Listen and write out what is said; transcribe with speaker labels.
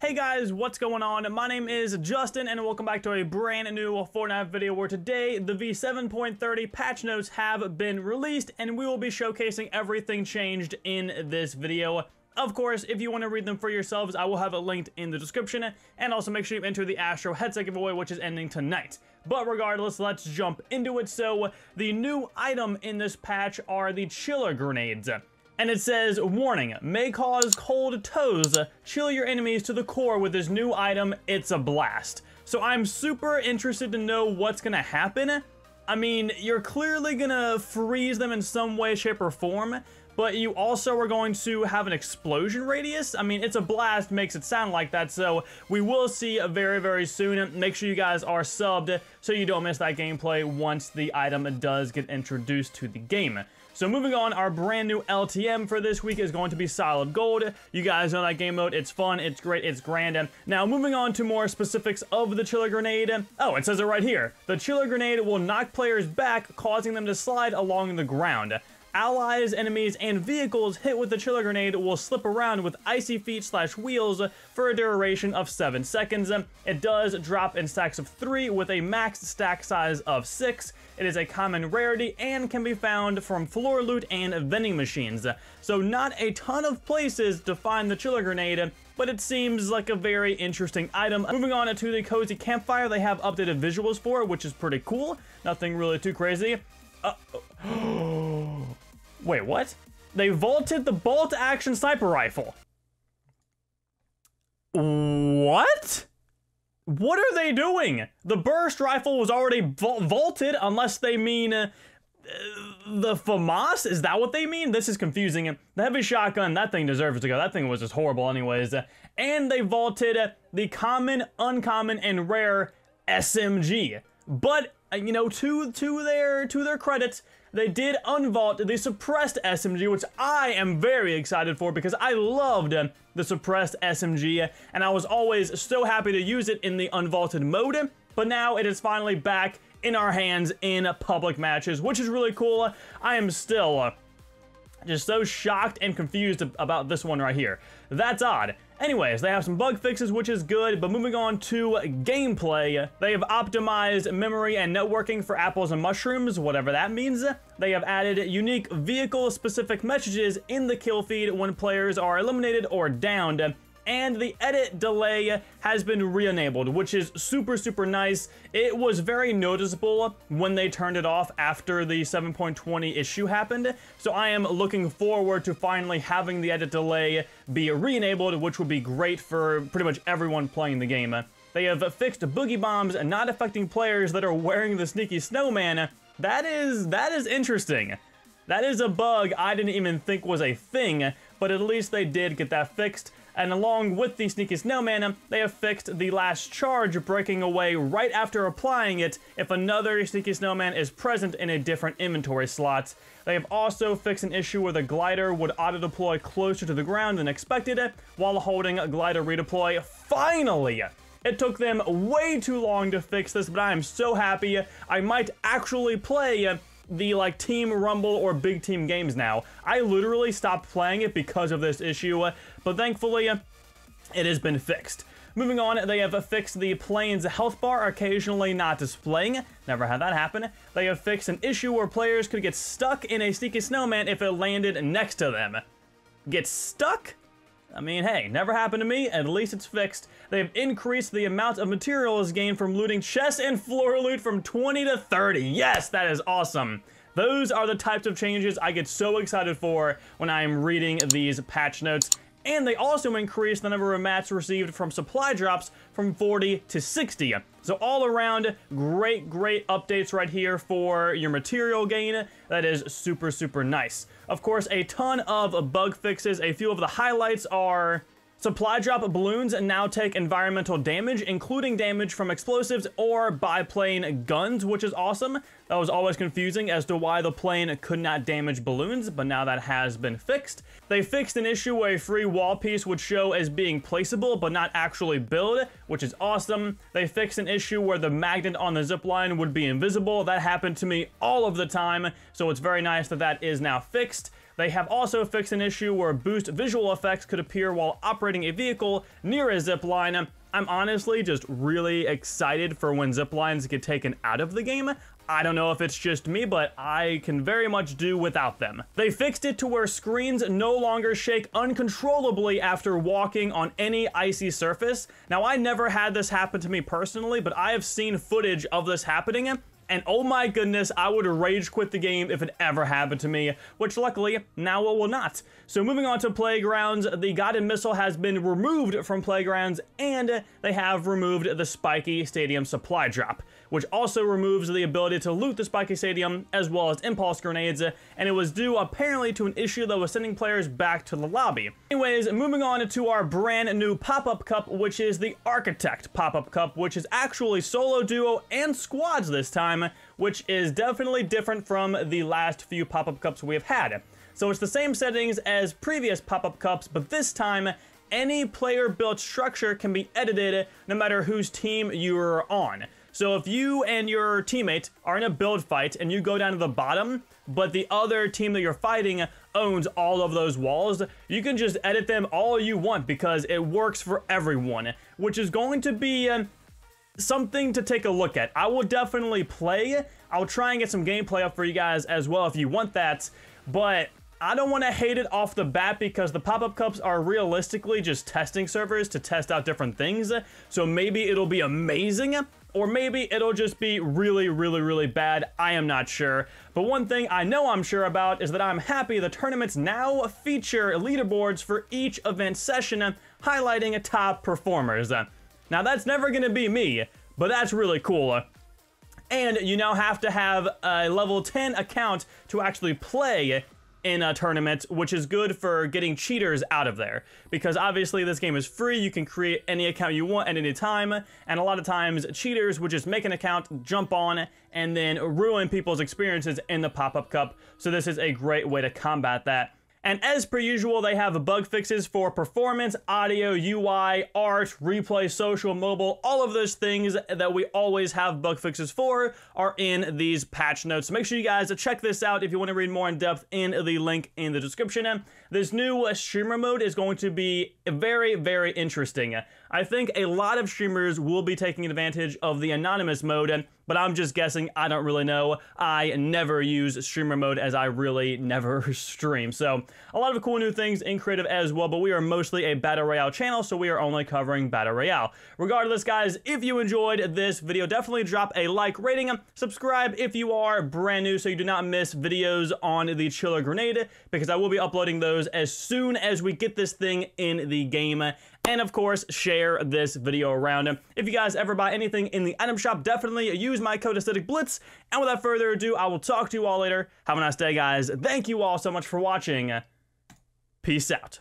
Speaker 1: Hey guys, what's going on? My name is Justin and welcome back to a brand new Fortnite video where today the v7.30 patch notes have been released and we will be showcasing everything changed in this video. Of course, if you want to read them for yourselves, I will have it linked in the description, and also make sure you enter the Astro headset giveaway, which is ending tonight. But regardless, let's jump into it. So the new item in this patch are the chiller grenades. And it says, warning, may cause cold toes, chill your enemies to the core with this new item, it's a blast. So I'm super interested to know what's gonna happen. I mean, you're clearly gonna freeze them in some way, shape, or form, but you also are going to have an explosion radius. I mean, it's a blast, makes it sound like that, so we will see very, very soon. Make sure you guys are subbed so you don't miss that gameplay once the item does get introduced to the game. So moving on, our brand new LTM for this week is going to be Solid Gold. You guys know that game mode. It's fun, it's great, it's grand. Now, moving on to more specifics of the chiller grenade. Oh, it says it right here. The chiller grenade will knock players back, causing them to slide along the ground. Allies, enemies, and vehicles hit with the chiller grenade will slip around with icy feet / wheels for a duration of 7 seconds. It does drop in stacks of 3 with a max stack size of 6. It is a common rarity and can be found from floor loot and vending machines. So not a ton of places to find the chiller grenade, but it seems like a very interesting item. Moving on to the cozy campfire, they have updated visuals for it, which is pretty cool. Nothing really too crazy. Wait, what? They vaulted the bolt-action sniper rifle. What? What are they doing? The burst rifle was already vaulted, unless they mean the FAMAS? Is that what they mean? This is confusing. The heavy shotgun, that thing deserves to go. That thing was just horrible anyways. And they vaulted the common, uncommon, and rare SMG. But, you know, to their credit, they did unvault the suppressed SMG, which I am very excited for because I loved the suppressed SMG, and I was always so happy to use it in the unvaulted mode, but now it is finally back in our hands in public matches, which is really cool. I am still just so shocked and confused about this one right here. That's odd. Anyways, they have some bug fixes, which is good, but moving on to gameplay, they have optimized memory and networking for apples and mushrooms, whatever that means. They have added unique vehicle-specific messages in the kill feed when players are eliminated or downed. And the edit delay has been re-enabled, which is super, super nice. It was very noticeable when they turned it off after the 7.20 issue happened. So I am looking forward to finally having the edit delay be re-enabled, which would be great for pretty much everyone playing the game. They have fixed Boogie Bombs and not affecting players that are wearing the sneaky snowman. That is interesting. That is a bug I didn't even think was a thing, but at least they did get that fixed. And along with the Sneaky Snowman, they have fixed the last charge breaking away right after applying it if another Sneaky Snowman is present in a different inventory slot. They have also fixed an issue where the glider would auto-deploy closer to the ground than expected while holding a glider redeploy. Finally! It took them way too long to fix this, but I am so happy. I might actually play the Team Rumble or Big Team games now. I literally stopped playing it because of this issue, but thankfully it has been fixed. Moving on, they have fixed the plane's health bar occasionally not displaying. Never had that happen. They have fixed an issue where players could get stuck in a Sneaky Snowman if it landed next to them. Get stuck? I mean, hey, never happened to me, at least it's fixed. They have increased the amount of materials gained from looting chests and floor loot from 20 to 30. Yes, that is awesome. Those are the types of changes I get so excited for when I am reading these patch notes. And they also increased the number of mats received from supply drops from 40 to 60. So all around, great updates right here for your material gain. That is super, super nice. Of course, a ton of bug fixes. A few of the highlights are supply drop balloons now take environmental damage, including damage from explosives or biplane guns, which is awesome. That was always confusing as to why the plane could not damage balloons, but now that has been fixed. They fixed an issue where a free wall piece would show as being placeable, but not actually build, which is awesome. They fixed an issue where the magnet on the zipline would be invisible. That happened to me all of the time, so it's very nice that that is now fixed. They have also fixed an issue where boost visual effects could appear while operating a vehicle near a zipline. I'm honestly just really excited for when ziplines get taken out of the game. I don't know if it's just me, but I can very much do without them. They fixed it to where screens no longer shake uncontrollably after walking on any icy surface. Now, I never had this happen to me personally, but I have seen footage of this happening, and oh my goodness, I would rage quit the game if it ever happened to me, which luckily, now it will not. So moving on to Playgrounds, the guided missile has been removed from Playgrounds, and they have removed the spiky stadium supply drop, which also removes the ability to loot the spiky stadium as well as impulse grenades, and it was due apparently to an issue that was sending players back to the lobby. Anyways, moving on to our brand new pop-up cup, which is the Architect pop-up cup, which is actually solo, duo, and squads this time, which is definitely different from the last few pop-up cups we have had. So it's the same settings as previous pop-up cups, but this time, any player-built structure can be edited no matter whose team you're on. So if you and your teammate are in a build fight and you go down to the bottom, but the other team that you're fighting owns all of those walls, you can just edit them all you want because it works for everyone, which is going to be something to take a look at. I will definitely play. I'll try and get some gameplay up for you guys as well if you want that, but I don't want to hate it off the bat because the pop-up cups are realistically just testing servers to test out different things, so maybe it'll be amazing, or maybe it'll just be really, really, really bad. I am not sure. But one thing I know I'm sure about is that I'm happy the tournaments now feature leaderboards for each event session, highlighting top performers. Now, that's never going to be me, but that's really cool. And you now have to have a level 10 account to actually play in a tournament, which is good for getting cheaters out of there. Because obviously this game is free, you can create any account you want at any time, and a lot of times cheaters would just make an account, jump on, and then ruin people's experiences in the pop-up cup. So this is a great way to combat that. And as per usual, they have bug fixes for performance, audio, UI, art, replay, social, mobile, all of those things that we always have bug fixes for are in these patch notes. So make sure you guys check this out if you want to read more in depth in the link in the description. This new streamer mode is going to be very, very interesting. I think a lot of streamers will be taking advantage of the anonymous mode, but I'm just guessing. I don't really know. I never use streamer mode as I really never stream. So a lot of cool new things in creative as well, but we are mostly a Battle Royale channel, so we are only covering Battle Royale. Regardless, guys, if you enjoyed this video, definitely drop a like, rating, subscribe if you are brand new so you do not miss videos on the Chiller Grenade, because I will be uploading those as soon as we get this thing in the game. And of course, share this video around. If you guys ever buy anything in the item shop, definitely use my code acidicblitzz. And without further ado, I will talk to you all later. Have a nice day, guys. Thank you all so much for watching. Peace out.